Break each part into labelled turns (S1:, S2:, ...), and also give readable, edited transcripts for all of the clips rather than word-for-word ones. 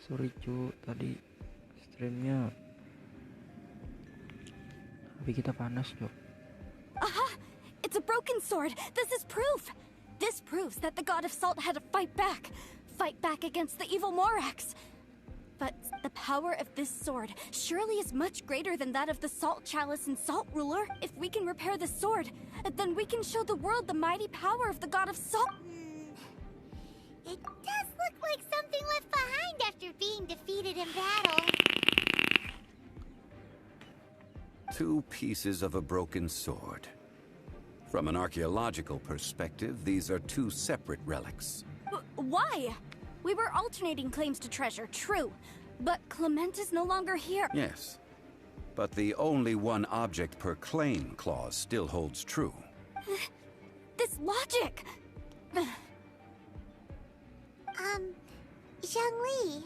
S1: Sorry cu, tadi streamnya HP kita panas cu.
S2: Aha! It's a broken sword! This is proof! This proves that the god of salt had to fight back. Fight back against the evil Morax. But the power of this sword surely is much greater than that of the Salt Chalice and Salt Ruler. If we can repair the sword, then we can show the world the mighty power of the god of salt.
S3: It does look like something left behind after being defeated in battle.
S4: 2 pieces of a broken sword. From an archaeological perspective, these are 2 separate relics.
S2: Why? We were alternating claims to treasure, true. But Clement is no longer here.
S4: Yes, but the only one object per claim clause still holds true.
S2: This logic!
S3: Zhongli,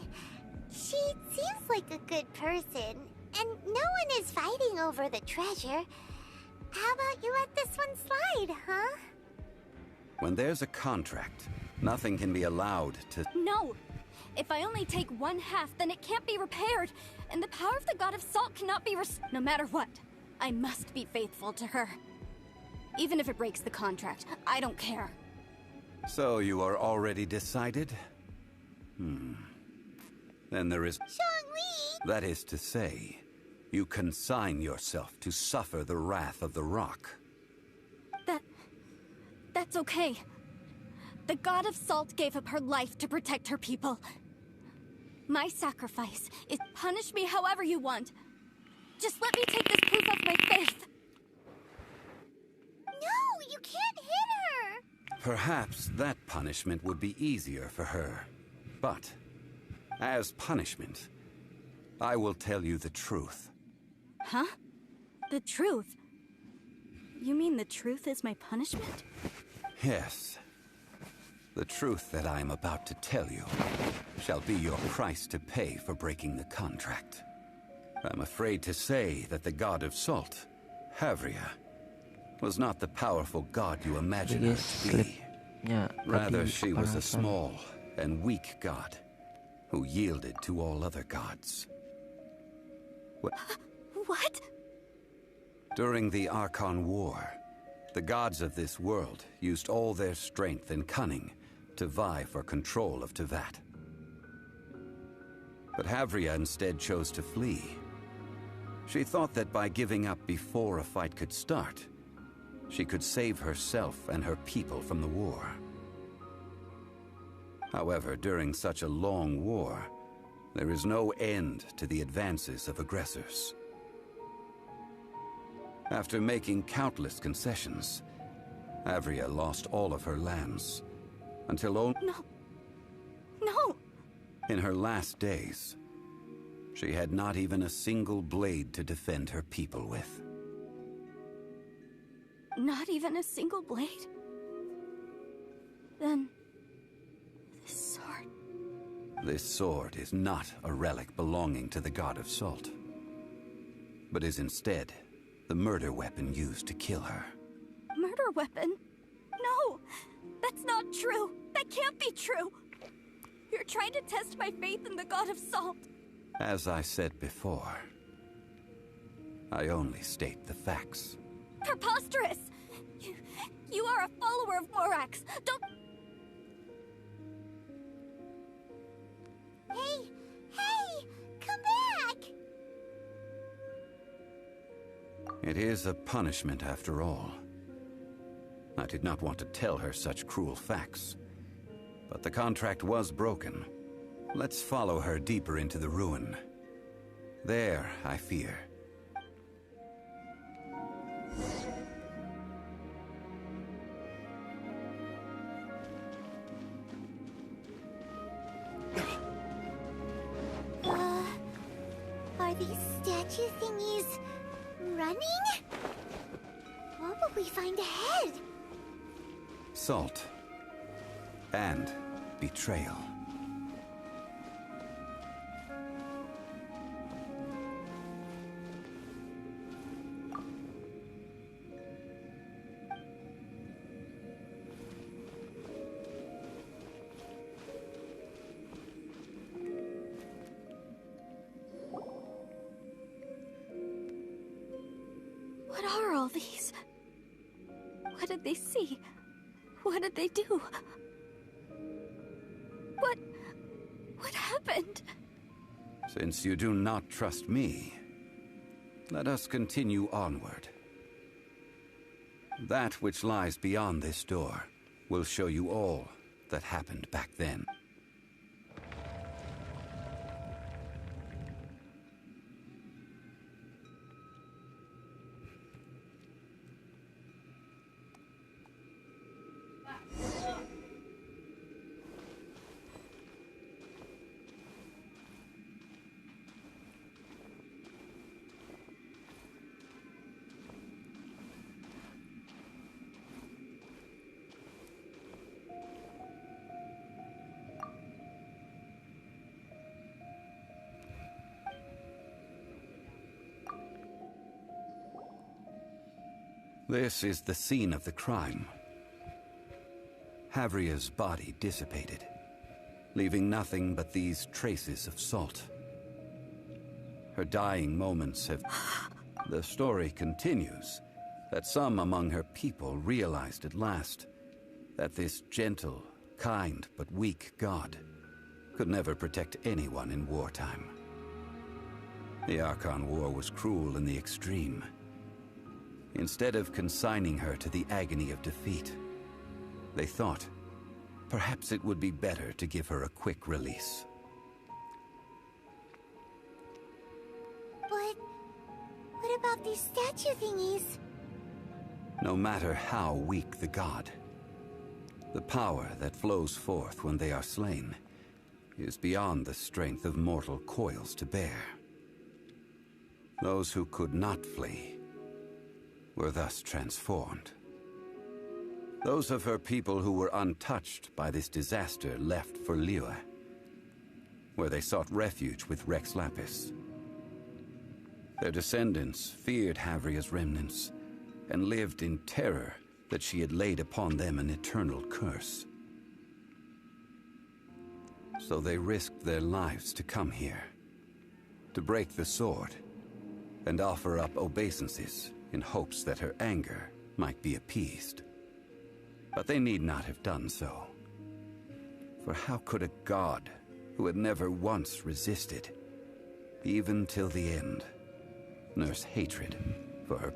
S3: she seems like a good person, and no one is fighting over the treasure. How about you let this one slide, huh?
S4: When there's a contract, nothing can be allowed to...
S2: No! If I only take 1/2, then it can't be repaired, and the power of the god of salt cannot be no matter what. I must be faithful to her. Even if it breaks the contract, I don't care.
S4: So you are already decided? Then there is...
S3: Zhongli!
S4: That is to say, you consign yourself to suffer the wrath of the rock.
S2: That's okay. The god of salt gave up her life to protect her people. My sacrifice is punish me however you want. Just let me take this proof of my faith.
S3: No, you can't hit her!
S4: Perhaps that punishment would be easier for her. But, as punishment, I will tell you the truth.
S2: Huh? The truth? You mean the truth is my punishment?
S4: Yes. The truth that I am about to tell you shall be your price to pay for breaking the contract. I'm afraid to say that the god of salt, Havria, was not the powerful god you imagine her to be. Rather, she was a small and weak god who yielded to all other gods.
S2: What?
S4: During the Archon War, the gods of this world used all their strength and cunning to vie for control of Tevat. But Havria instead chose to flee. She thought that by giving up before a fight could start, she could save herself and her people from the war. However, during such a long war, there is no end to the advances of aggressors. After making countless concessions, Havria lost all of her lands, until
S2: No!
S4: in her last days, she had not even a single blade to defend her people with.
S2: Not even a single blade? Then... this sword...
S4: This sword is not a relic belonging to the god of salt, but is instead the murder weapon used to kill her.
S2: Murder weapon? No! That's not true! That can't be true! You're trying to test my faith in the god of salt!
S4: As I said before, I only state the facts.
S2: Preposterous! You are a follower of Morax! Don't...
S3: Hey! Come back!
S4: It is a punishment after all. I did not want to tell her such cruel facts, but the contract was broken. Let's follow her deeper into the ruin. There, I fear.
S3: Are these statue thingies running? What will we find ahead?
S4: Salt. And betrayal.
S2: all these? What did they see? What did they do? What happened?
S4: Since you do not trust me, let us continue onward. That which lies beyond this door will show you all that happened back then. This is the scene of the crime. Havria's body dissipated, leaving nothing but these traces of salt. Her dying moments have... The story continues that some among her people realized at last that this gentle, kind, but weak god could never protect anyone in wartime. The Archon War was cruel in the extreme. Instead of consigning her to the agony of defeat, they thought perhaps it would be better to give her a quick release.
S3: But what about these statue thingies?
S4: No matter how weak the god, the power that flows forth when they are slain is beyond the strength of mortal coils to bear. Those who could not flee were thus transformed. Those of her people who were untouched by this disaster left for Liyue, where they sought refuge with Rex Lapis. Their descendants feared Havria's remnants and lived in terror that she had laid upon them an eternal curse. So they risked their lives to come here, to break the sword, and offer up obeisances in hopes that her anger might be appeased. But they need not have done so. For how could a god who had never once resisted, even till the end, nurse hatred for her?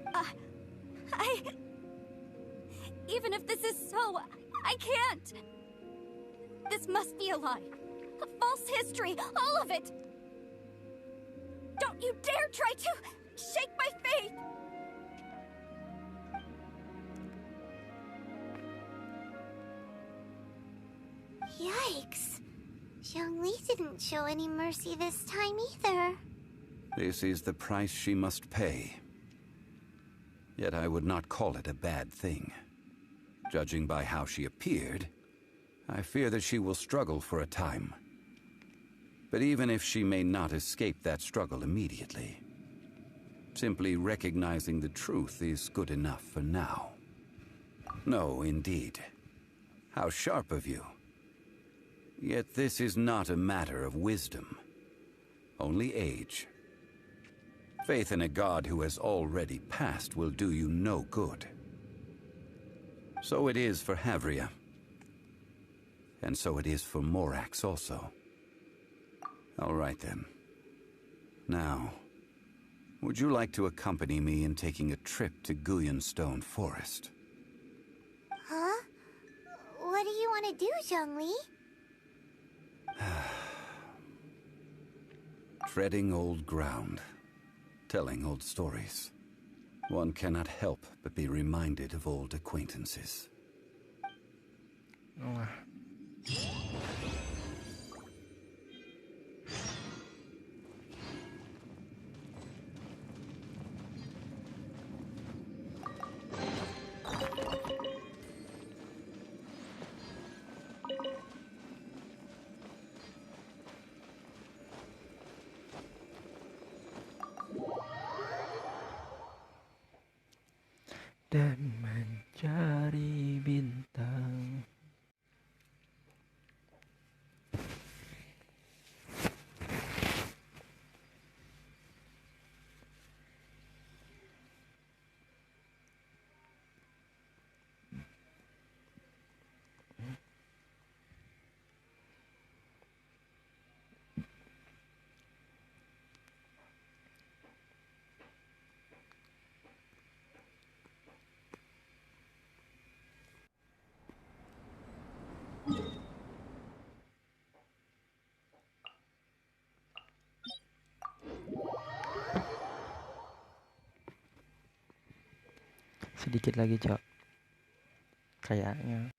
S2: Even if this is so, I can't! This must be a lie. A false history, all of it! Don't you dare try to shake my faith!
S3: Yikes. Zhongli didn't show any mercy this time either.
S4: This is the price she must pay. Yet I would not call it a bad thing. Judging by how she appeared, I fear that she will struggle for a time. But even if she may not escape that struggle immediately, simply recognizing the truth is good enough for now. No, indeed. How sharp of you. Yet this is not a matter of wisdom, only age. Faith in a god who has already passed will do you no good. So it is for Havria. And so it is for Morax also. All right then. Now, would you like to accompany me in taking a trip to Guyonstone Forest?
S3: Huh? What do you want to do, Zhongli?
S4: Treading old ground, telling old stories. One cannot help but be reminded of old acquaintances.
S1: Wah. Dan mencari bintang. sedikit lagi, Cok. Kayaknya.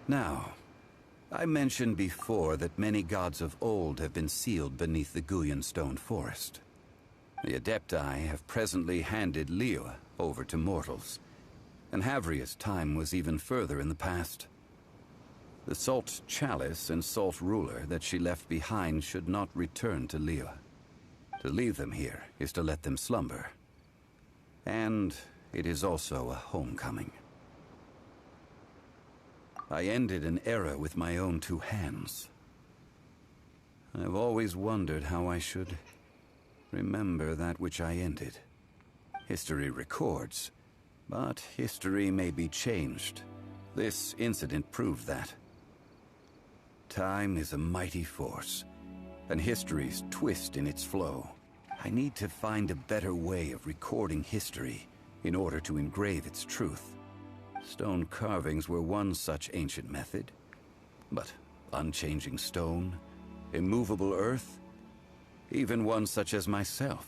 S4: Now, I mentioned before that many gods of old have been sealed beneath the Guyan stone forest. The Adepti have presently handed Liyue over to mortals, and Havria's time was even further in the past. The Salt Chalice and Salt Ruler that she left behind should not return to Liyue. To leave them here is to let them slumber. And it is also a homecoming. I ended an era with my own two hands. I've always wondered how I should remember that which I ended. History records, but history may be changed. This incident proved that. Time is a mighty force, and history's twist in its flow. I need to find a better way of recording history in order to engrave its truth. Stone carvings were one such ancient method, but unchanging stone, immovable earth, even one such as myself.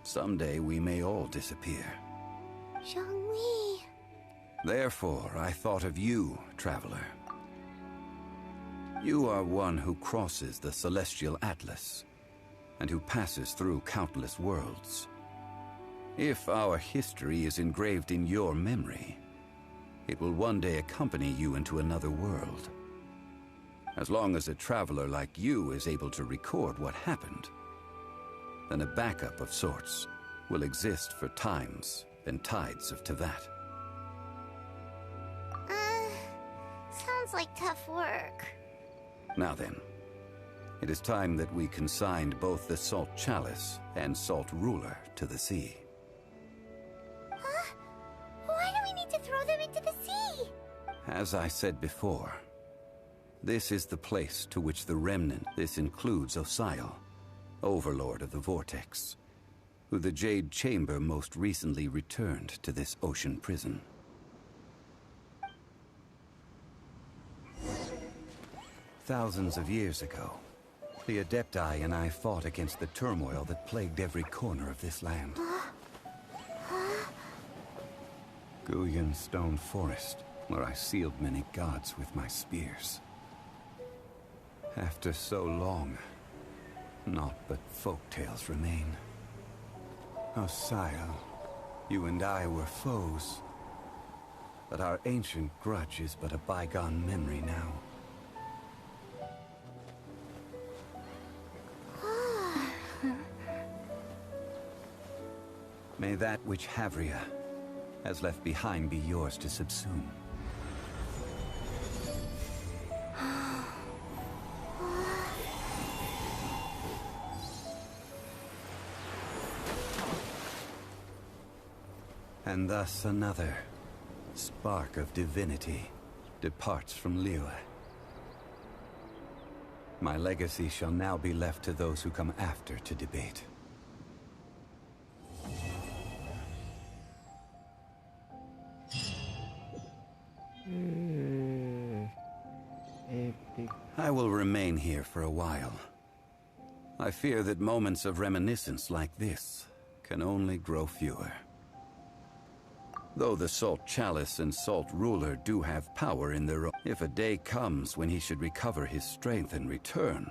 S4: Someday we may all disappear.
S3: Zhongli.
S4: Therefore, I thought of you, traveler. You are one who crosses the celestial atlas, and who passes through countless worlds. If our history is engraved in your memory, it will one day accompany you into another world. As long as a traveler like you is able to record what happened, then a backup of sorts will exist for times and tides of Teyvat.
S3: Sounds like tough work.
S4: Now then, it is time that we consigned both the Salt Chalice and Salt Ruler to the sea.
S3: Huh? Why do we need to throw them into the sea?
S4: As I said before, this is the place to which the Remnant, this includes Osial, Overlord of the Vortex, who the Jade Chamber most recently returned to this ocean prison. Thousands of years ago, the Adepti and I fought against the turmoil that plagued every corner of this land. Guyan Stone Forest, where I sealed many gods with my spears. After so long, naught but folktales remain. Osial, you and I were foes, but our ancient grudge is but a bygone memory now. May that which Havria has left behind be yours to subsume. And thus another spark of divinity departs from Liyue. My legacy shall now be left to those who come after to debate.
S1: Epic.
S4: I will remain here for a while. I fear that moments of reminiscence like this can only grow fewer. Though the Salt Chalice and Salt Ruler do have power in their own, if a day comes when he should recover his strength and return,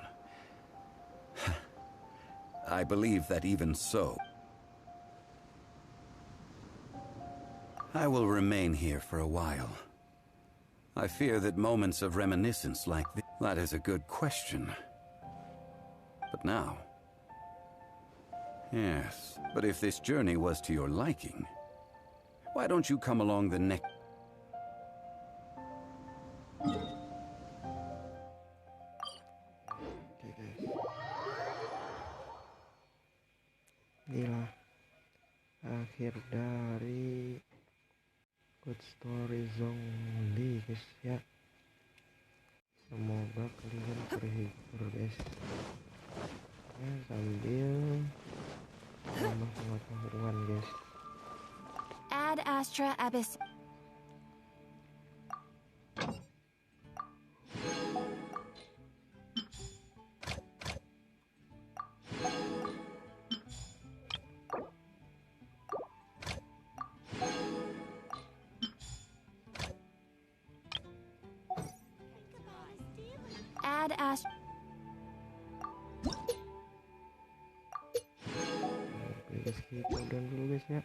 S4: I believe that even so, I will remain here for a while. I fear that moments of reminiscence like this, that is a good question. But now, yes, but if this journey was to your liking, why don't you come along the next?
S1: Oke guys, inilah akhir dari Good Story Zhongli guys ya. Semoga kalian terhibur guys ya, sambil menambah pengetahuan guys.
S2: Ad Astra Abyss. Ad Astra.
S1: Oke guys, kita udah dulu guys ya.